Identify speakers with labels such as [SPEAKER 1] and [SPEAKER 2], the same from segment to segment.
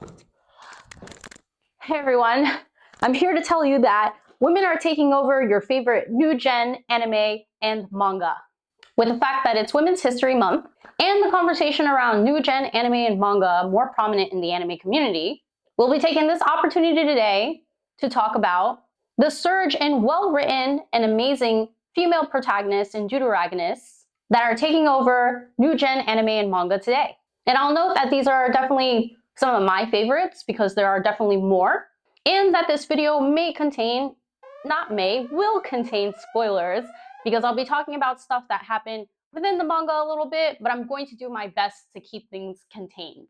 [SPEAKER 1] Hey everyone, I'm here to tell you that women are taking over your favorite new gen anime and manga. With the fact that it's Women's History Month and the conversation around new gen anime and manga more prominent in the anime community, we'll be taking this opportunity today to talk about the surge in well-written and amazing female protagonists and deuteragonists that are taking over new gen anime and manga today. And I'll note that these are definitely some of my favorites because there are definitely more, and that this video may contain, will contain spoilers because I'll be talking about stuff that happened within the manga a little bit, but I'm going to do my best to keep things contained.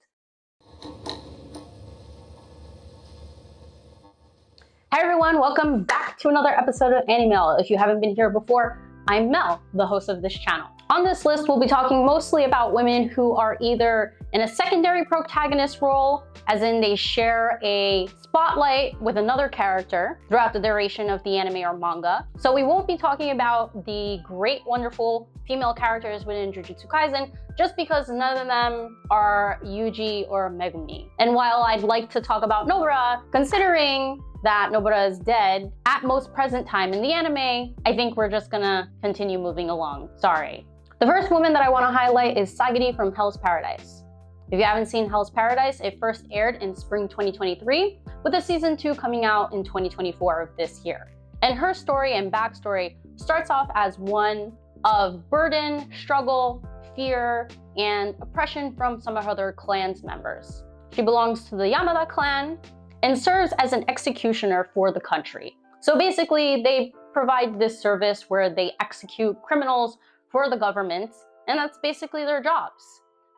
[SPEAKER 1] Hi everyone, welcome back to another episode of Animel. If you haven't been here before, I'm Mel, the host of this channel. On this list, we'll be talking mostly about women who are either in a secondary protagonist role, as in they share a spotlight with another character throughout the duration of the anime or manga. So we won't be talking about the great, wonderful female characters within Jujutsu Kaisen, just because none of them are Yuji or Megumi. And while I'd like to talk about Nobara, considering that Nobara is dead at most present time in the anime, I think we're just gonna continue moving along. Sorry. The first woman that I want to highlight is Sagiri from Hell's Paradise. If you haven't seen Hell's Paradise, it first aired in spring 2023, with a season 2 coming out in 2024 of this year. And her story and backstory starts off as one of burden, struggle, fear, and oppression from some of her other clan's members. She belongs to the Yamada clan and serves as an executioner for the country. So basically, they provide this service where they execute criminals for the government, and that's basically their jobs.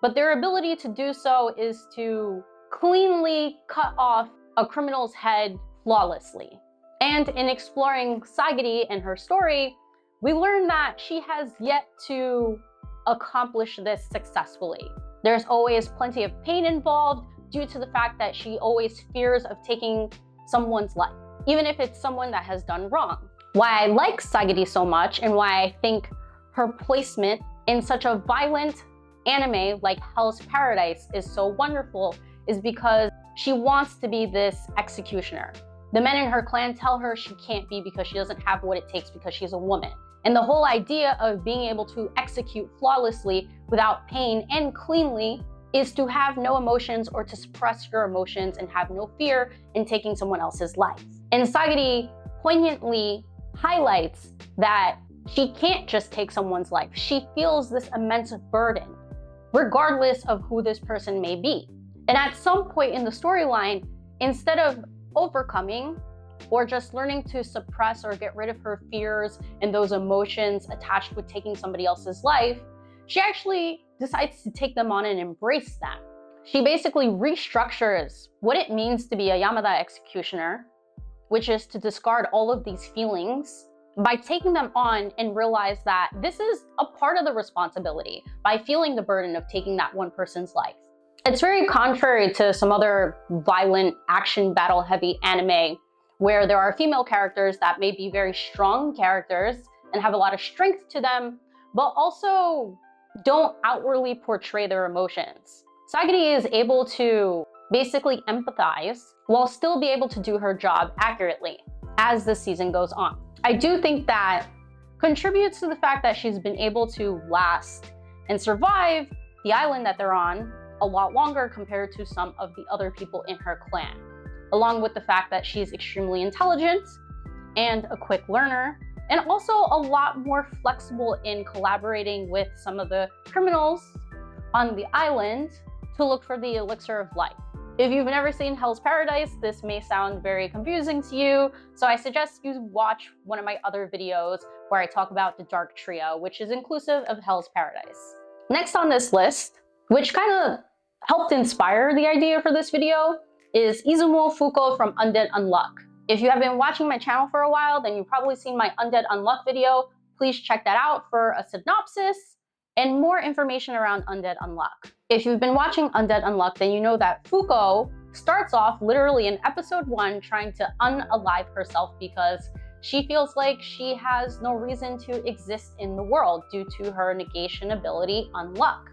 [SPEAKER 1] But their ability to do so is to cleanly cut off a criminal's head flawlessly. And in exploring Sagiri and her story, we learn that she has yet to accomplish this successfully. There's always plenty of pain involved due to the fact that she always fears of taking someone's life, even if it's someone that has done wrong. Why I like Sagiri so much and why I think her placement in such a violent anime like Hell's Paradise is so wonderful is because she wants to be this executioner. The men in her clan tell her she can't be because she doesn't have what it takes because she's a woman. And the whole idea of being able to execute flawlessly without pain and cleanly is to have no emotions or to suppress your emotions and have no fear in taking someone else's life. And Sagiri poignantly highlights that she can't just take someone's life. She feels this immense burden, regardless of who this person may be. And at some point in the storyline, instead of overcoming or just learning to suppress or get rid of her fears and those emotions attached with taking somebody else's life, she actually decides to take them on and embrace them. She basically restructures what it means to be a Yamada executioner, which is to discard all of these feelings by taking them on and realize that this is a part of the responsibility by feeling the burden of taking that one person's life. It's very contrary to some other violent action battle heavy anime where there are female characters that may be very strong characters and have a lot of strength to them, but also don't outwardly portray their emotions. Sagiri is able to basically empathize while still be able to do her job accurately as the season goes on. I do think that contributes to the fact that she's been able to last and survive the island that they're on a lot longer compared to some of the other people in her clan, along with the fact that she's extremely intelligent and a quick learner, and also a lot more flexible in collaborating with some of the criminals on the island to look for the elixir of life. If you've never seen Hell's Paradise, this may sound very confusing to you, so I suggest you watch one of my other videos where I talk about the Dark Trio, which is inclusive of Hell's Paradise. Next on this list, which kind of helped inspire the idea for this video, is Izumo Fuuko from Undead Unluck. If you have been watching my channel for a while, then you've probably seen my Undead Unluck video. Please check that out for a synopsis and more information around Undead Unluck. If you've been watching Undead Unluck, then you know that Fuuko starts off literally in episode 1 trying to unalive herself because she feels like she has no reason to exist in the world due to her negation ability Unluck.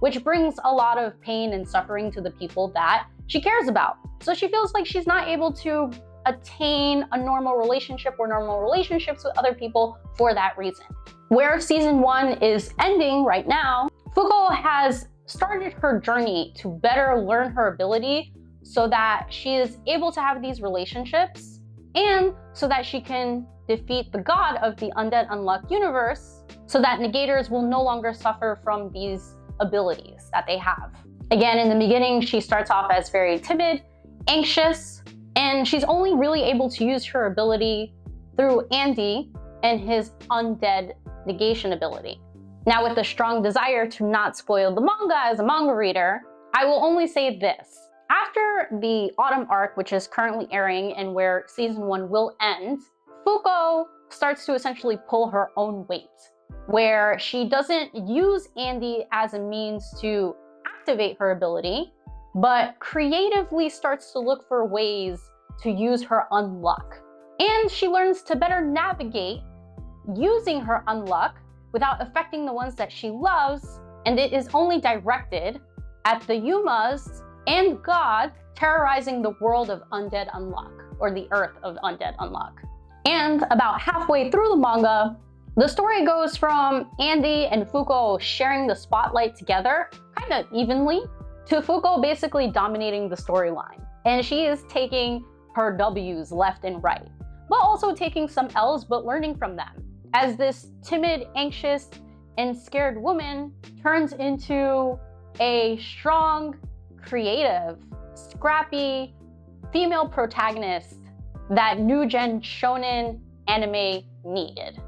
[SPEAKER 1] which brings a lot of pain and suffering to the people that she cares about. So she feels like she's not able to attain a normal relationship or normal relationships with other people for that reason. Where season 1 is ending right now, Fuuko has started her journey to better learn her ability so that she is able to have these relationships and so that she can defeat the god of the undead unluck universe so that negators will no longer suffer from these abilities that they have. Again, in the beginning, she starts off as very timid, anxious, and she's only really able to use her ability through Andy and his undead negation ability. Now, with a strong desire to not spoil the manga as a manga reader, I will only say this. After the autumn arc, which is currently airing and where season 1 will end, Fuuko starts to essentially pull her own weight, where she doesn't use Andy as a means to activate her ability, but creatively starts to look for ways to use her unluck. And she learns to better navigate using her unluck without affecting the ones that she loves, and it is only directed at the Yumas and God terrorizing the world of undead unluck, or the earth of undead unluck. And about halfway through the manga, the story goes from Andy and Fuuko sharing the spotlight together, kind of evenly, to Fuuko basically dominating the storyline. And she is taking her W's left and right, but also taking some L's but learning from them, as this timid, anxious, and scared woman turns into a strong, creative, scrappy female protagonist that new gen shonen anime needed.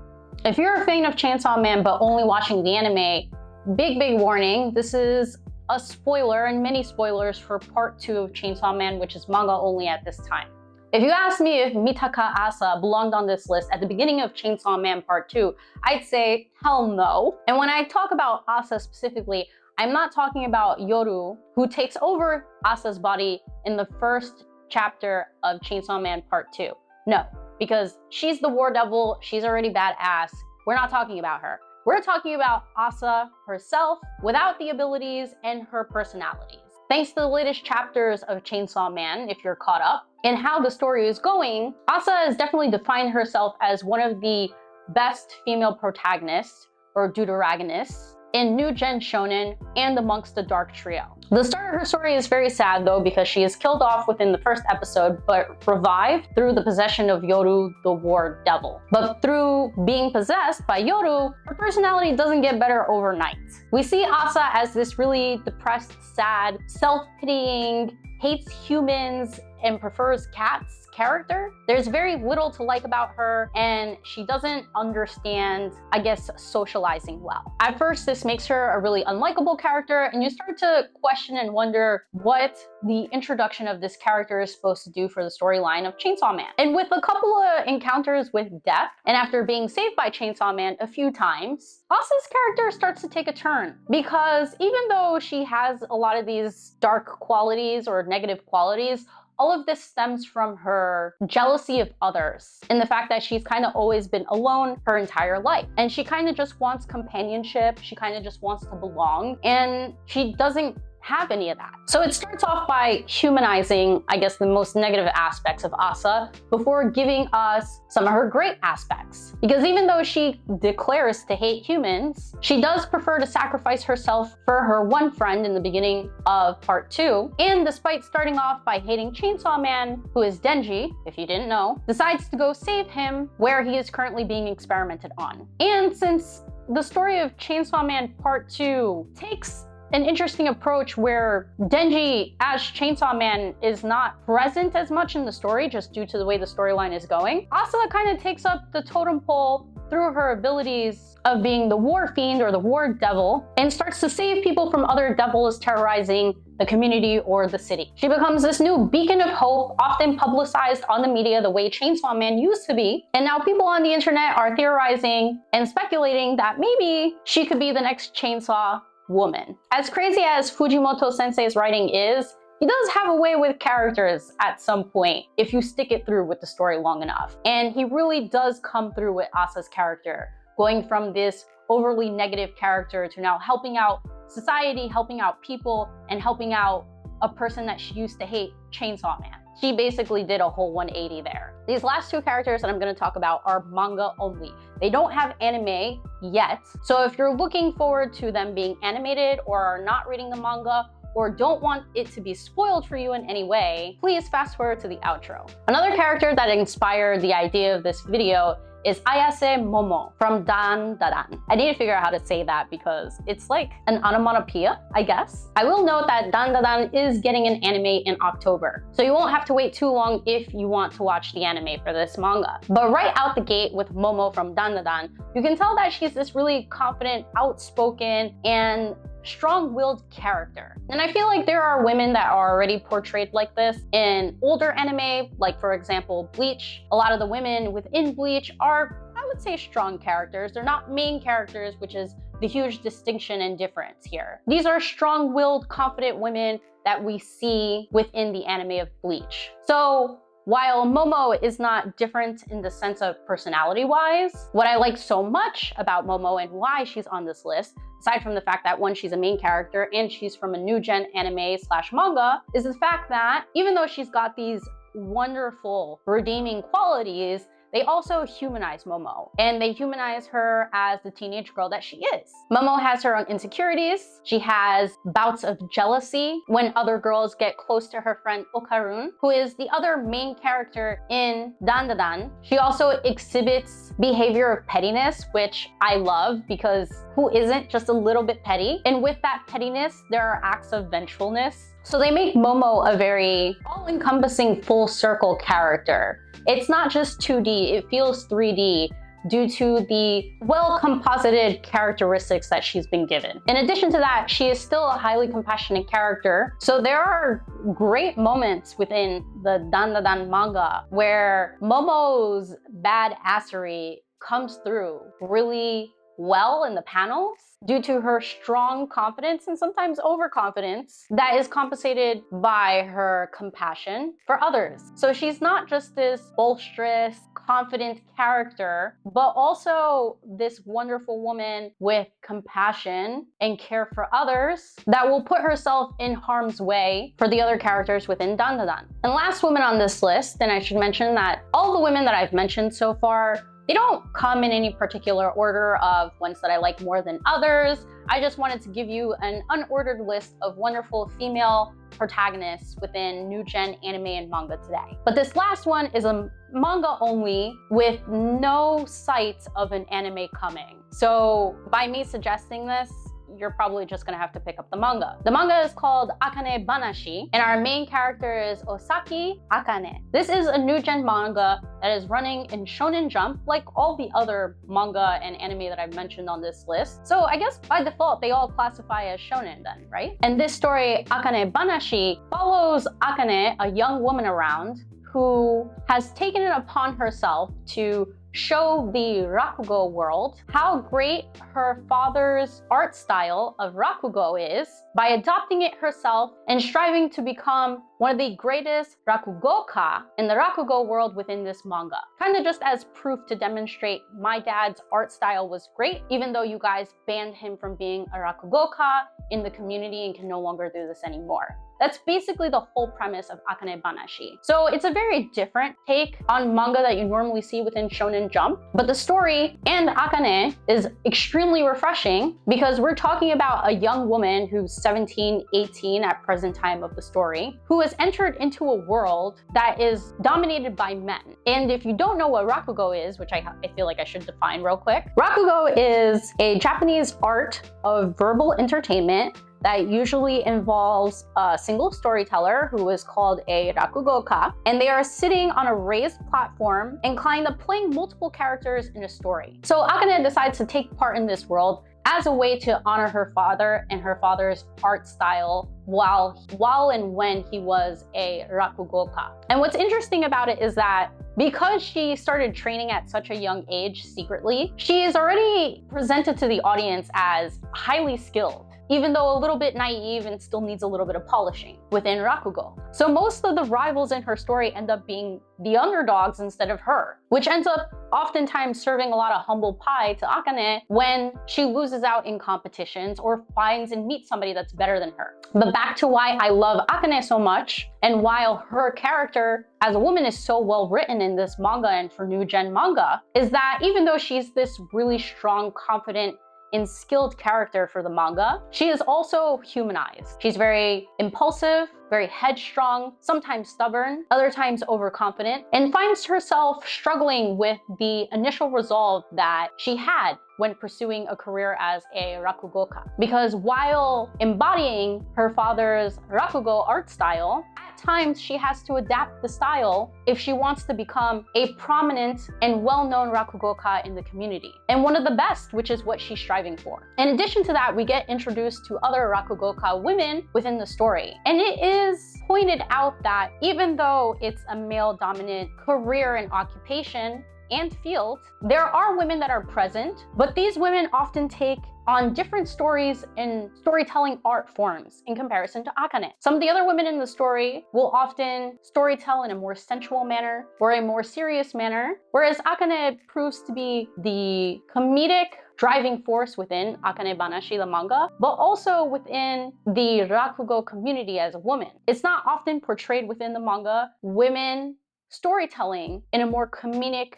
[SPEAKER 1] If you're a fan of Chainsaw Man but only watching the anime, big warning, this is a spoiler and many spoilers for part 2 of Chainsaw Man, which is manga only at this time. If you asked me if Mitaka Asa belonged on this list at the beginning of Chainsaw Man Part 2, I'd say hell no. And when I talk about Asa specifically, I'm not talking about Yoru, who takes over Asa's body in the first chapter of Chainsaw Man Part 2. No, because she's the war devil, she's already badass. We're not talking about her. We're talking about Asa herself without the abilities and her personalities. Thanks to the latest chapters of Chainsaw Man, if you're caught up, and how the story is going, Asa has definitely defined herself as one of the best female protagonists, or deuteragonists, in new gen shonen and amongst the dark trio. The start of her story is very sad though, because she is killed off within the first episode but revived through the possession of Yoru, the war devil. But through being possessed by Yoru, her personality doesn't get better overnight. We see Asa as this really depressed, sad, self-pitying, hates humans and prefers cats character. There's very little to like about her, and she doesn't understand, I guess, socializing well. At first, this makes her a really unlikable character, and you start to question and wonder what the introduction of this character is supposed to do for the storyline of Chainsaw Man. And with a couple of encounters with death, and after being saved by Chainsaw Man a few times, Asa's character starts to take a turn, because even though she has a lot of these dark qualities or negative qualities, all of this stems from her jealousy of others and the fact that she's kind of always been alone her entire life. And she kind of just wants companionship. She kind of just wants to belong, and she doesn't have any of that. So it starts off by humanizing, I guess, the most negative aspects of Asa before giving us some of her great aspects. Because even though she declares to hate humans, she does prefer to sacrifice herself for her one friend in the beginning of part 2. And despite starting off by hating Chainsaw Man, who is Denji, if you didn't know, decides to go save him where he is currently being experimented on. And since the story of Chainsaw Man Part 2 takes an interesting approach where Denji as Chainsaw Man is not present as much in the story just due to the way the storyline is going, Asa kind of takes up the totem pole through her abilities of being the war fiend or the war devil and starts to save people from other devils terrorizing the community or the city. She becomes this new beacon of hope, often publicized on the media the way Chainsaw Man used to be, and now people on the internet are theorizing and speculating that maybe she could be the next Chainsaw Woman. As crazy as Fujimoto Sensei's writing is, he does have a way with characters at some point if you stick it through with the story long enough. And he really does come through with Asa's character, going from this overly negative character to now helping out society, helping out people, and helping out a person that she used to hate, Chainsaw Man. She basically did a whole 180 there. These last two characters that I'm going to talk about are manga only. They don't have anime yet. So if you're looking forward to them being animated or are not reading the manga or don't want it to be spoiled for you in any way, please fast forward to the outro. Another character that inspired the idea of this video is Ayase Momo from Dan Da Dan. I need to figure out how to say that because it's like an onomatopoeia, I guess. I will note that Dan Da Dan is getting an anime in October, so you won't have to wait too long if you want to watch the anime for this manga. But right out the gate with Momo from Dan Da Dan, you can tell that she's this really confident, outspoken, and strong-willed character. And I feel like there are women that are already portrayed like this in older anime, like for example, Bleach. A lot of the women within Bleach are, I would say, strong characters. They're not main characters, which is the huge distinction and difference here. These are strong-willed, confident women that we see within the anime of Bleach. So while Momo is not different in the sense of personality-wise, what I like so much about Momo and why she's on this list, aside from the fact that one, she's a main character and she's from a new gen anime slash manga, is the fact that even though she's got these wonderful redeeming qualities, they also humanize Momo, and they humanize her as the teenage girl that she is. Momo has her own insecurities. She has bouts of jealousy when other girls get close to her friend Okarun, who is the other main character in Dan Da Dan. She also exhibits behavior of pettiness, which I love because who isn't just a little bit petty? And with that pettiness, there are acts of vengefulness. So they make Momo a very all-encompassing full circle character. It's not just 2D, it feels 3D due to the well-composited characteristics that she's been given. In addition to that, she is still a highly compassionate character. So there are great moments within the Dan Da Dan manga where Momo's badassery comes through really well in the panels due to her strong confidence and sometimes overconfidence that is compensated by her compassion for others. So she's not just this boisterous, confident character, but also this wonderful woman with compassion and care for others that will put herself in harm's way for the other characters within Dan Da Dan. And last woman on this list, and I should mention that all the women that I've mentioned so far, they don't come in any particular order of ones that I like more than others. I just wanted to give you an unordered list of wonderful female protagonists within new gen anime and manga today. But this last one is a manga only with no sight of an anime coming. So by me suggesting this, you're probably just gonna have to pick up the manga. The manga is called Akane-banashi, and our main character is Osaki Akane. This is a new gen manga that is running in Shonen Jump, like all the other manga and anime that I've mentioned on this list. So I guess by default, they all classify as shonen then, right? And this story, Akane-banashi, follows Akane, a young woman around, who has taken it upon herself to show the Rakugo world how great her father's art style of Rakugo is by adopting it herself and striving to become one of the greatest Rakugoka in the Rakugo world within this manga. Kind of just as proof to demonstrate my dad's art style was great, even though you guys banned him from being a Rakugoka in the community and can no longer do this anymore. That's basically the whole premise of Akane-banashi. So it's a very different take on manga that you normally see within Shonen Jump, but the story and Akane is extremely refreshing because we're talking about a young woman who's 17, 18 at present time of the story, who has entered into a world that is dominated by men. And if you don't know what Rakugo is, which I feel like I should define real quick, Rakugo is a Japanese art of verbal entertainment that usually involves a single storyteller who is called a Rakugoka, and they are sitting on a raised platform and kind of playing multiple characters in a story. So Akane decides to take part in this world as a way to honor her father and her father's art style while and when he was a Rakugoka. And what's interesting about it is that because she started training at such a young age secretly, she is already presented to the audience as highly skilled. even though a little bit naive and still needs a little bit of polishing within Rakugo. So most of the rivals in her story end up being the underdogs instead of her, which ends up oftentimes serving a lot of humble pie to Akane when she loses out in competitions or finds and meets somebody that's better than her. But back to why I love Akane so much, and while her character as a woman is so well written in this manga and for new gen manga, is that even though she's this really strong, confident, and skilled character for the manga, she is also humanized. She's very impulsive, very headstrong, sometimes stubborn, other times overconfident, and finds herself struggling with the initial resolve that she had when pursuing a career as a rakugoka. Because while embodying her father's rakugo art style, at times she has to adapt the style if she wants to become a prominent and well-known rakugoka in the community, and one of the best, which is what she's striving for. In addition to that, we get introduced to other rakugoka women within the story, and it is pointed out that even though it's a male-dominant career and occupation and field, there are women that are present, but these women often take on different stories and storytelling art forms in comparison to Akane. Some of the other women in the story will often storytell in a more sensual manner or a more serious manner, whereas Akane proves to be the comedic driving force within akane-banashi, the manga, but also within the rakugo community as a woman. It's not often portrayed within the manga, women storytelling in a more comedic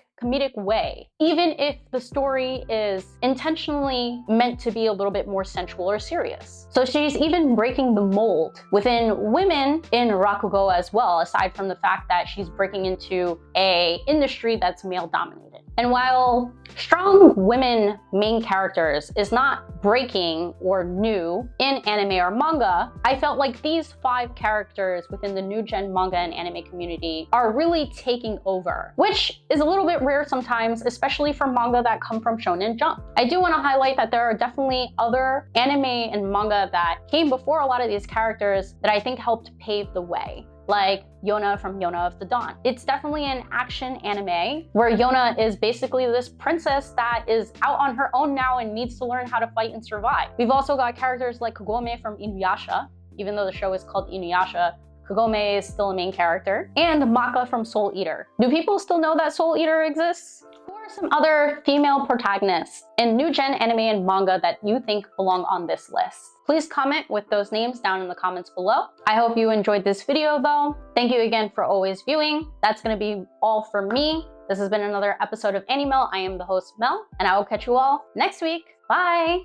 [SPEAKER 1] way, even if the story is intentionally meant to be a little bit more sensual or serious. So she's even breaking the mold within women in rakugo as well, aside from the fact that she's breaking into a industry that's male dominated. And while strong women main characters is not breaking or new in anime or manga, I felt like these 5 characters within the new gen manga and anime community are really taking over, which is a little bit rare sometimes, especially for manga that come from Shonen Jump. I do want to highlight that there are definitely other anime and manga that came before a lot of these characters that I think helped pave the way, like Yona from Yona of the Dawn. It's definitely an action anime where Yona is basically this princess that is out on her own now and needs to learn how to fight and survive. We've also got characters like Kagome from Inuyasha. Even though the show is called Inuyasha, Kagome is still a main character, and Maka from Soul Eater. Do people still know that Soul Eater exists? Who are some other female protagonists in new gen anime and manga that you think belong on this list? Please comment with those names down in the comments below. I hope you enjoyed this video though. Thank you again for always viewing. That's gonna be all for me. This has been another episode of Animel. I am the host Mel, and I will catch you all next week. Bye!